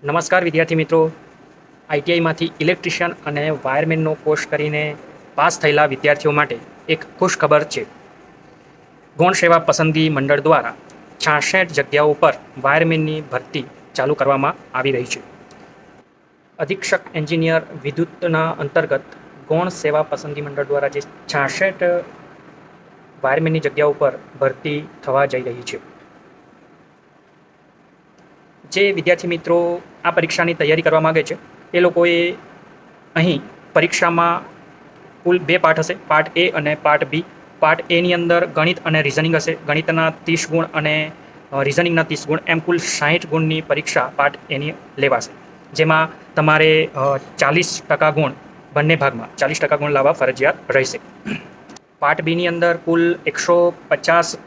નમસ્કાર વિદ્યાર્થી મિત્રો, આઈટીઆઈમાંથી ઇલેક્ટ્રિશિયન અને વાયરમેનનો કોર્સ કરીને પાસ થયેલા વિદ્યાર્થીઓ માટે એક ખુશ ખબર છે. ગૌણ સેવા પસંદગી મંડળ દ્વારા 66 જગ્યાઓ પર વાયરમેનની ભરતી ચાલુ કરવામાં આવી રહી છે. અધિક્ષક એન્જિનિયર વિદ્યુતના અંતર્ગત ગૌણ સેવા પસંદગી મંડળ દ્વારા જે 66 વાયરમેનની જગ્યાઓ પર ભરતી થવા જઈ રહી છે. જે વિદ્યાર્થી મિત્રો આ પરીક્ષાની તૈયારી કરવા માગે છે એ લોકોએ અહીં પરીક્ષામાં કુલ 2 પાઠ હશે, પાર્ટ એ અને પાર્ટ બી. પાર્ટ એની અંદર ગણિત અને રિઝનિંગ હશે. ગણિતના 30 ગુણ અને રિઝનિંગના 30 ગુણ, એમ કુલ 60 ગુણની પરીક્ષા પાર્ટ એની લેવાશે, જેમાં તમારે 40% ગુણ બંને ભાગમાં 40% ગુણ લાવવા ફરજિયાત રહેશે. પાર્ટ બીની અંદર કુલ 150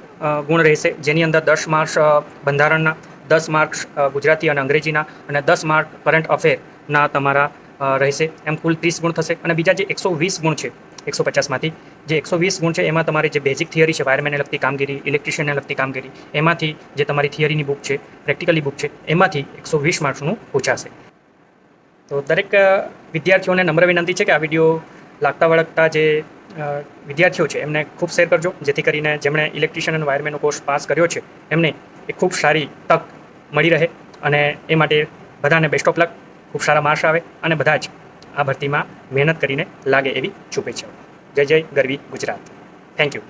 ગુણ રહેશે, જેની અંદર 10 માર્ક્સ બંધારણના, 10 માર્ક્સ ગુજરાતી અને અંગ્રેજીના અને 10 માર્ક કરંટ અફેરના તમારા રહેશે. એમ કુલ 30 ગુણ થશે. અને બીજા જે 120 ગુણ છે 150માંથી, જે 120 ગુણ છે એમાં તમારી જે બેઝિક થિયરી છે, વાયરમેનને લગતી કામગીરી, ઇલેક્ટ્રિશિયનને લગતી કામગીરી, એમાંથી જે તમારી થિયરીની બુક છે, પ્રેક્ટિકલી બુક છે, એમાંથી 120 માર્ક્સનું પૂછાશે. તો દરેક વિદ્યાર્થીઓને નમ્ર વિનંતી છે કે આ વિડીયો લાગતા વળગતા જે વિદ્યાર્થીઓ છે એમને ખૂબ શેર કરજો, જેથી કરીને જેમણે ઇલેક્ટ્રિશિયન અને વાયરમેનનો કોર્સ પાસ કર્યો છે એમને એક ખૂબ સારી તક મળી રહે. અને એ માટે બધાને બેસ્ટ ઓફ લક, ખૂબ સારા માર્ક્સ આવે અને બધા જ આ ભરતીમાં મહેનત કરીને લાગે એવી શુભેચ્છાઓ. જય જય ગરવી ગુજરાત. Thank you.